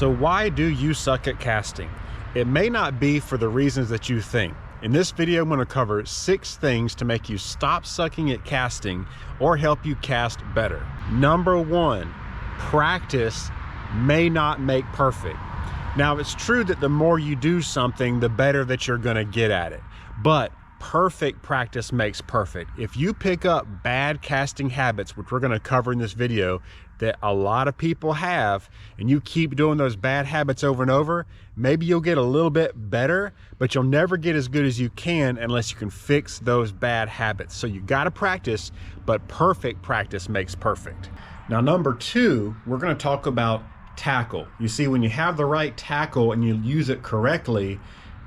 So why do you suck at casting? It may not be for the reasons that you think. In this video, I'm going to cover 6 things to make you stop sucking at casting or help you cast better. Number 1, practice may not make perfect. Now, it's true that the more you do something, the better that you're going to get at it. But perfect practice makes perfect. If you pick up bad casting habits, which we're going to cover in this video, that a lot of people have, and you keep doing those bad habits over and over, maybe you'll get a little bit better, but you'll never get as good as you can unless you can fix those bad habits. So you got to practice, but perfect practice makes perfect. Now, number 2, we're going to talk about tackle. You see, when you have the right tackle and you use it correctly,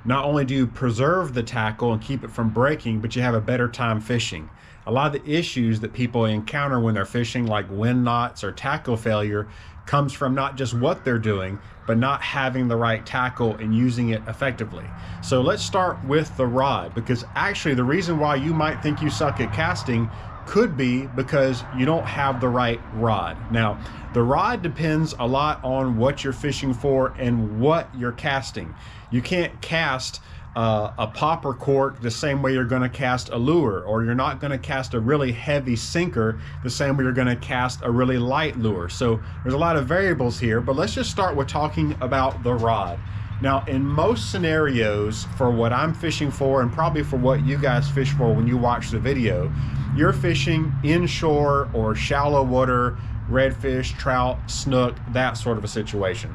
not only do you preserve the tackle and keep it from breaking, but you have a better time fishing. A lot of the issues that people encounter when they're fishing, like wind knots or tackle failure, comes from not just what they're doing, but not having the right tackle and using it effectively. So let's start with the rod, because actually the reason why you might think you suck at casting could be because you don't have the right rod. Now, the rod depends a lot on what you're fishing for and what you're casting. You can't cast a popper cork the same way you're going to cast a lure, or you're not going to cast a really heavy sinker the same way you're going to cast a really light lure. So there's a lot of variables here, but let's just start with talking about the rod. Now, in most scenarios, for what I'm fishing for, and probably for what you guys fish for when you watch the video, you're fishing inshore or shallow water, redfish, trout, snook, that sort of a situation.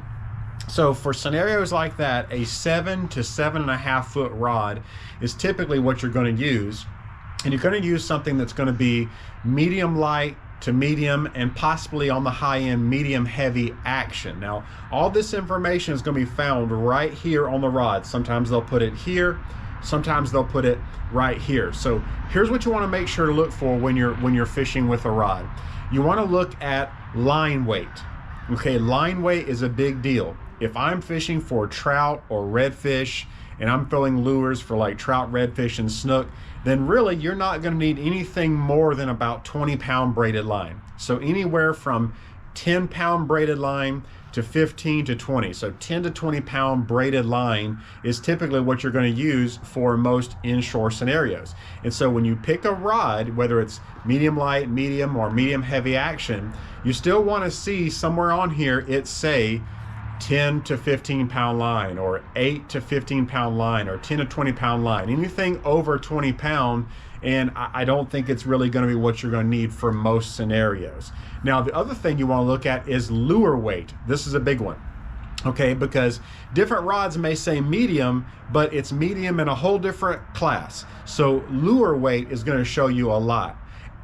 So for scenarios like that, a 7 to 7.5 foot rod is typically what you're going to use. And you're going to use something that's going to be medium light to medium, and possibly on the high end, medium heavy action. Now, all this information is going to be found right here on the rod. Sometimes they'll put it here, sometimes they'll put it right here. So here's what you want to make sure to look for when you're fishing with a rod. You want to look at line weight. Okay, line weight is a big deal. If I'm fishing for trout or redfish and I'm throwing lures for like trout, redfish, and snook, then really you're not going to need anything more than about 20-pound braided line. So anywhere from 10-pound braided line to 15 to 20. So 10 to 20-pound braided line is typically what you're going to use for most inshore scenarios. And so when you pick a rod, whether it's medium light, medium, or medium heavy action, you still want to see somewhere on here it say 10 to 15-pound line, or 8 to 15-pound line, or 10 to 20-pound line. Anything over 20 pound, and I don't think it's really going to be what you're going to need for most scenarios. Now, the other thing you want to look at is lure weight. This is a big one, okay, because different rods may say medium, but it's medium in a whole different class. So lure weight is going to show you a lot.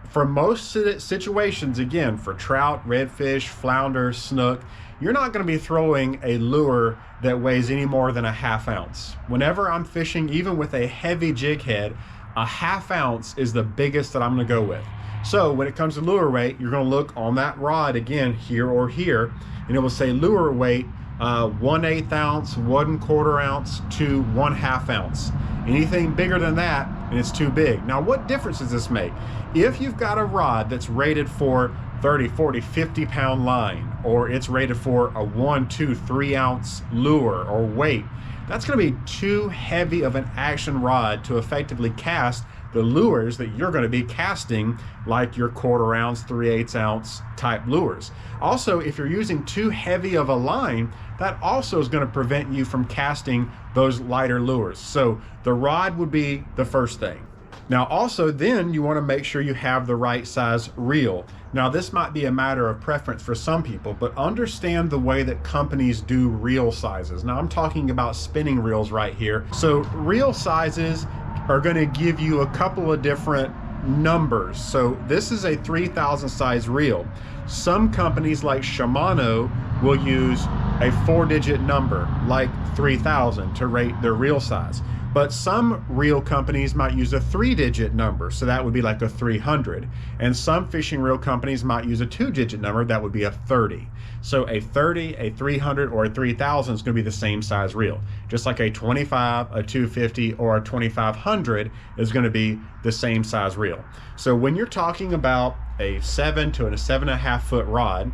For most situations, again, for trout, redfish, flounder, snook, you're not going to be throwing a lure that weighs any more than a ½ ounce. Whenever I'm fishing, even with a heavy jig head, a ½ ounce is the biggest that I'm going to go with. So when it comes to lure weight, you're going to look on that rod again, here or here, and it will say lure weight 1/8 ounce, 1/4 ounce to 1/2 ounce. Anything bigger than that, and it's too big. Now, what difference does this make? If you've got a rod that's rated for 30, 40, 50-pound line, or it's rated for a 1, 2, 3 ounce lure or weight, that's going to be too heavy of an action rod to effectively cast the lures that you're going to be casting, like your 1/4 ounce, 3/8 ounce type lures. Also, if you're using too heavy of a line, that also is going to prevent you from casting those lighter lures. So the rod would be the first thing. Now, also then you want to make sure you have the right size reel. Now, this might be a matter of preference for some people, but understand the way that companies do reel sizes. Now, I'm talking about spinning reels right here. So reel sizes are going to give you a couple of different numbers. So this is a 3,000 size reel. Some companies like Shimano will use a 4-digit number like 3,000 to rate their reel size. But some reel companies might use a 3-digit number, so that would be like a 300. And some fishing reel companies might use a 2-digit number, that would be a 30. So a 30, a 300, or a 3,000 is going to be the same size reel. Just like a 25, a 250, or a 2,500 is going to be the same size reel. So when you're talking about a 7 to a 7.5 foot rod,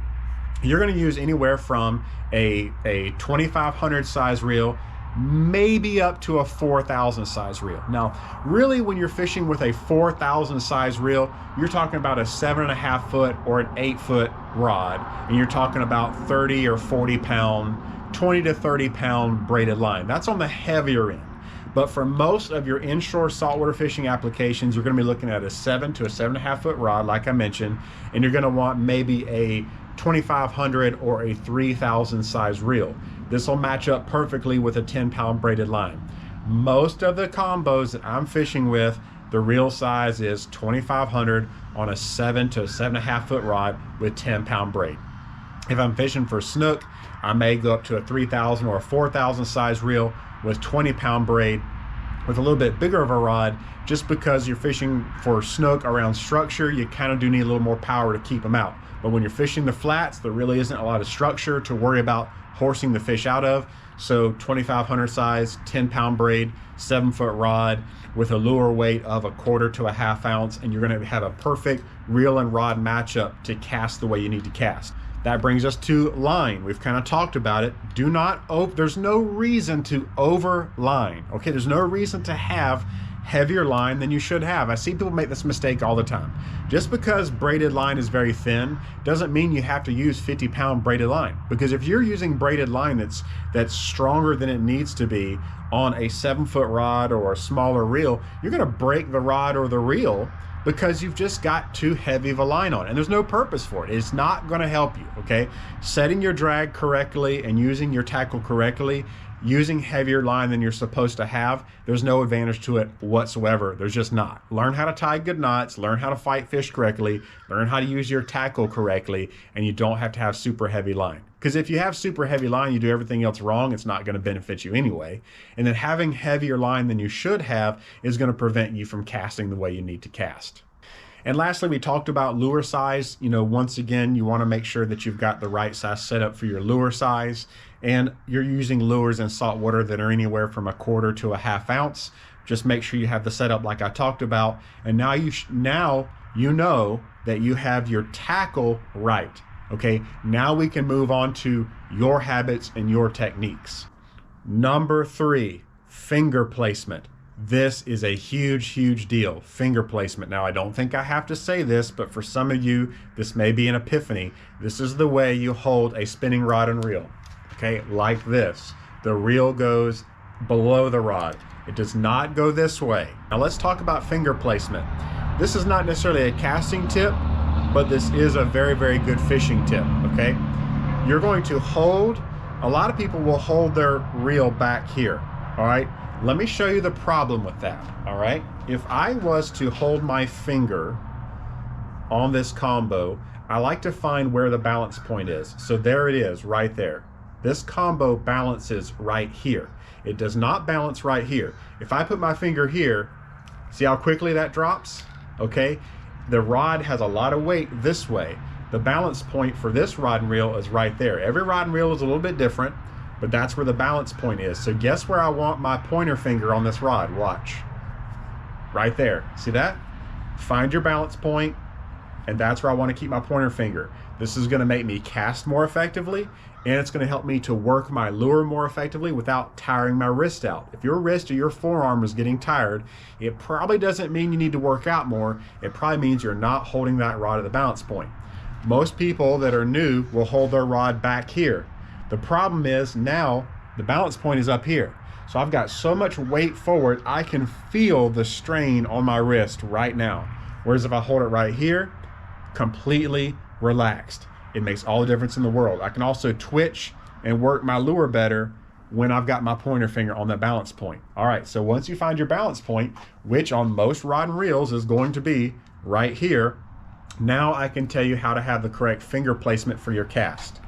you're going to use anywhere from a 2500 size reel, maybe up to a 4000 size reel. Now, really, when you're fishing with a 4000 size reel, you're talking about a 7.5 foot or an 8 foot rod, and you're talking about 30 or 40 pound, 20 to 30 pound braided line. That's on the heavier end. But for most of your inshore saltwater fishing applications, you're going to be looking at a 7 to a 7.5 foot rod, like I mentioned, and you're going to want maybe a 2500 or a 3000 size reel. This will match up perfectly with a 10 pound braided line. Most of the combos that I'm fishing with, the reel size is 2500 on a 7 to 7.5 foot rod with 10 pound braid. If I'm fishing for snook, I may go up to a 3000 or a 4000 size reel with 20 pound braid with a little bit bigger of a rod, just because you're fishing for snook around structure, you kind of do need a little more power to keep them out. But when you're fishing the flats, there really isn't a lot of structure to worry about horsing the fish out of. So 2500 size, 10 pound braid, 7 foot rod with a lure weight of 1/4 to 1/2 ounce, and you're going to have a perfect reel and rod matchup to cast the way you need to cast. That brings us to line. We've kind of talked about it. There's no reason to over line. Okay, there's no reason to have heavier line than you should have. I see people make this mistake all the time. Just because braided line is very thin doesn't mean you have to use 50 pound braided line. Because if you're using braided line that's stronger than it needs to be on a 7 foot rod or a smaller reel, you're gonna break the rod or the reel because you've just got too heavy of a line on, and there's no purpose for it. It's not gonna help you, okay? Setting your drag correctly and using your tackle correctly, using heavier line than you're supposed to have, there's no advantage to it whatsoever. There's just not. Learn how to tie good knots, learn how to fight fish correctly, learn how to use your tackle correctly, and you don't have to have super heavy line. Because if you have super heavy line, you do everything else wrong, it's not gonna benefit you anyway. And then having heavier line than you should have is gonna prevent you from casting the way you need to cast. And lastly, we talked about lure size. You know, once again, you wanna make sure that you've got the right size setup for your lure size. And you're using lures in saltwater that are anywhere from 1/4 to 1/2 ounce. Just make sure you have the setup like I talked about. And now you know that you have your tackle right. Okay, now we can move on to your habits and your techniques. Number 3, finger placement. This is a huge, huge deal, finger placement. Now, I don't think I have to say this, but for some of you, this may be an epiphany. This is the way you hold a spinning rod and reel, okay, like this. The reel goes below the rod. It does not go this way. Now, let's talk about finger placement. This is not necessarily a casting tip, but this is a very, very good fishing tip, okay? You're going to hold, a lot of people will hold their reel back here, all right? Let me show you the problem with that, all right? If I was to hold my finger on this combo, I like to find where the balance point is. So there it is, right there. This combo balances right here. It does not balance right here. If I put my finger here, see how quickly that drops, okay? The rod has a lot of weight this way. The balance point for this rod and reel is right there. Every rod and reel is a little bit different, but that's where the balance point is. So guess where I want my pointer finger on this rod? Watch. Right there. See that? Find your balance point, and that's where I want to keep my pointer finger. This is going to make me cast more effectively, and it's going to help me to work my lure more effectively without tiring my wrist out. If your wrist or your forearm is getting tired, it probably doesn't mean you need to work out more. It probably means you're not holding that rod at the balance point. Most people that are new will hold their rod back here. The problem is now the balance point is up here. So I've got so much weight forward, I can feel the strain on my wrist right now. Whereas if I hold it right here, completely relaxed. It makes all the difference in the world. I can also twitch and work my lure better when I've got my pointer finger on that balance point. All right, so once you find your balance point, which on most rod and reels is going to be right here, now I can tell you how to have the correct finger placement for your cast.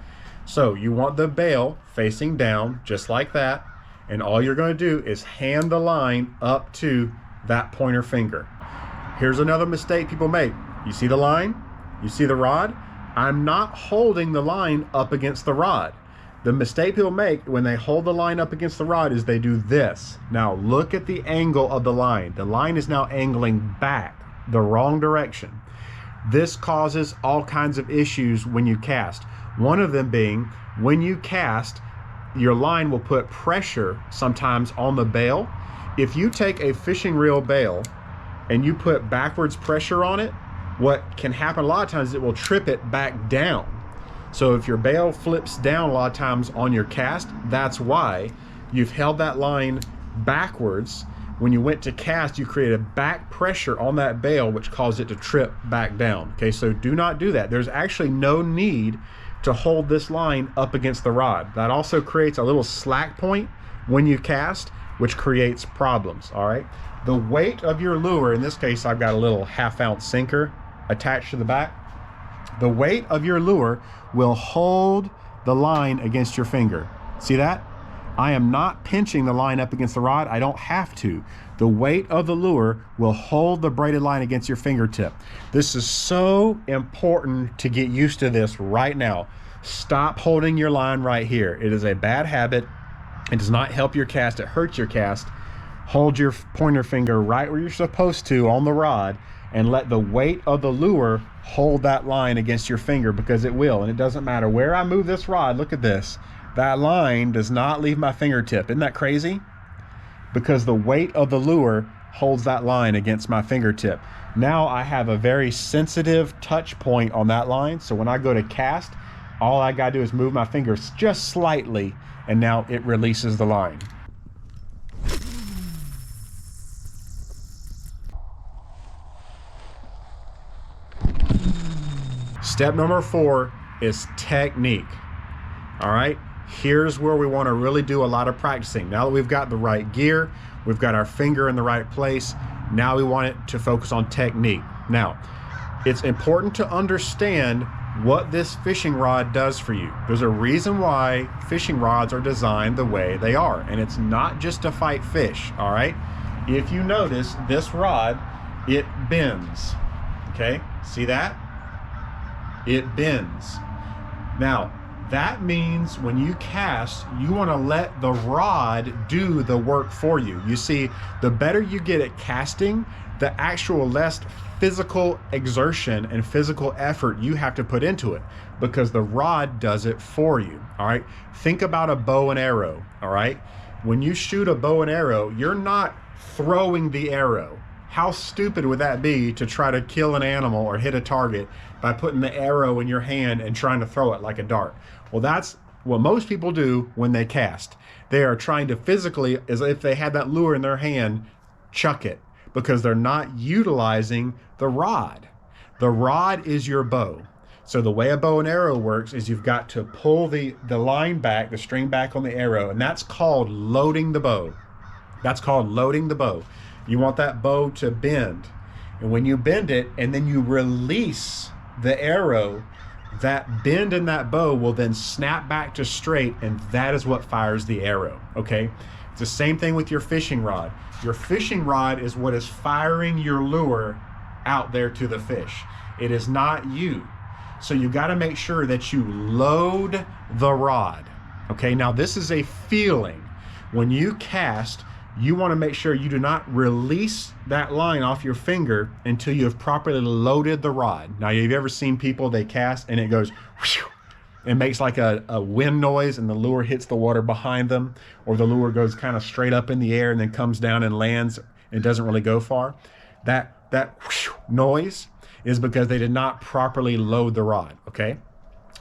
So you want the bail facing down, just like that, and all you're going to do is hand the line up to that pointer finger. Here's another mistake people make. You see the line? You see the rod? I'm not holding the line up against the rod. The mistake people make when they hold the line up against the rod is they do this. Now look at the angle of the line. The line is now angling back the wrong direction. This causes all kinds of issues when you cast. One of them being, when you cast, your line will put pressure sometimes on the bail. If you take a fishing reel bail and you put backwards pressure on it, what can happen a lot of times is it will trip it back down. So if your bail flips down a lot of times on your cast, that's why you've held that line backwards. When you went to cast, you created back pressure on that bail, which caused it to trip back down. Okay, so do not do that. There's actually no need to hold this line up against the rod. That also creates a little slack point when you cast, which creates problems. All right, the weight of your lure, in this case I've got a little 1/2 ounce sinker attached to the back. The weight of your lure will hold the line against your finger. See that? I am not pinching the line up against the rod. I don't have to. The weight of the lure will hold the braided line against your fingertip. This is so important to get used to this right now. Stop holding your line right here. It is a bad habit. It does not help your cast. It hurts your cast. Hold your pointer finger right where you're supposed to on the rod and let the weight of the lure hold that line against your finger, because it will. And it doesn't matter where I move this rod. Look at this. That line does not leave my fingertip. Isn't that crazy? Because the weight of the lure holds that line against my fingertip. Now I have a very sensitive touch point on that line. So when I go to cast, all I gotta do is move my fingers just slightly, and now it releases the line. Step number 4 is technique. All right, here's where we want to really do a lot of practicing. Now that we've got the right gear, we've got our finger in the right place, now we want it to focus on technique. Now, it's important to understand what this fishing rod does for you. There's a reason why fishing rods are designed the way they are, and it's not just to fight fish. All right, if you notice, this rod, it bends. Okay, see that? It bends. Now, that means when you cast, you want to let the rod do the work for you. You see, the better you get at casting, the actual less physical exertion and physical effort you have to put into it, because the rod does it for you. All right, think about a bow and arrow. All right, when you shoot a bow and arrow, you're not throwing the arrow. How stupid would that be to try to kill an animal or hit a target by putting the arrow in your hand and trying to throw it like a dart? Well, that's what most people do when they cast. They are trying to physically, as if they had that lure in their hand, chuck it, because they're not utilizing the rod. The rod is your bow. So the way a bow and arrow works is you've got to pull the line back, the string back on the arrow, and that's called loading the bow. That's called loading the bow. You want that bow to bend. And when you bend it and then you release the arrow, that bend in that bow will then snap back to straight, and that is what fires the arrow, okay? It's the same thing with your fishing rod. Your fishing rod is what is firing your lure out there to the fish. It is not you. So you gotta make sure that you load the rod, okay? Now this is a feeling. When you cast, you want to make sure you do not release that line off your finger until you have properly loaded the rod. Now, have you ever seen people, they cast and it goes whew, it makes like a wind noise and the lure hits the water behind them, or the lure goes kind of straight up in the air and then comes down and lands and doesn't really go far? That whew noise is because they did not properly load the rod, okay?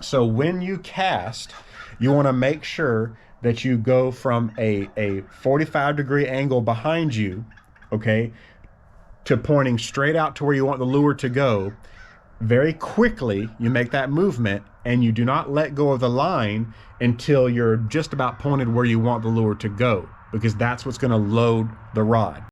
So when you cast, you want to make sure that you go from a 45-degree angle behind you, okay, to pointing straight out to where you want the lure to go. Very quickly, you make that movement, and you do not let go of the line until you're just about pointed where you want the lure to go, because that's what's going to load the rod.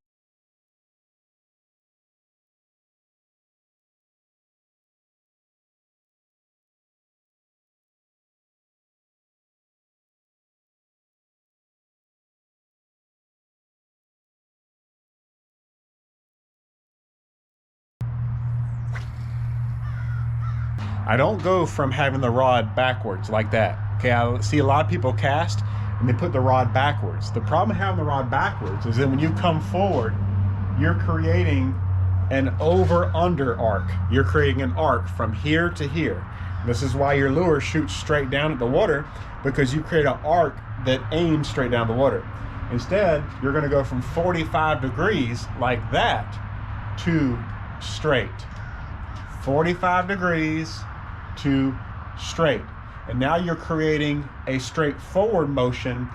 I don't go from having the rod backwards like that. Okay, I see a lot of people cast and they put the rod backwards. The problem with having the rod backwards is that when you come forward, you're creating an over-under arc. You're creating an arc from here to here. This is why your lure shoots straight down at the water, because you create an arc that aims straight down the water. Instead, you're going to go from 45 degrees like that to straight. 45 degrees to straight. And now you're creating a straightforward motion,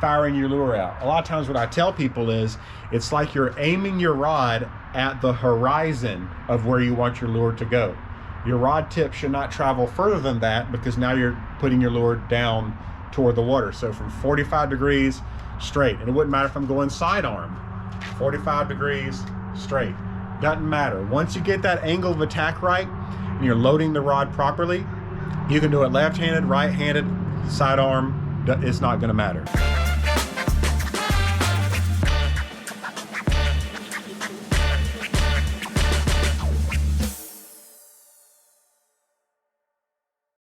firing your lure out. A lot of times what I tell people is, it's like you're aiming your rod at the horizon of where you want your lure to go. Your rod tip should not travel further than that, because now you're putting your lure down toward the water. So from 45 degrees straight, and it wouldn't matter if I'm going sidearm, 45 degrees straight, doesn't matter. Once you get that angle of attack right and you're loading the rod properly, you can do it left-handed, right-handed, sidearm, it's not going to matter.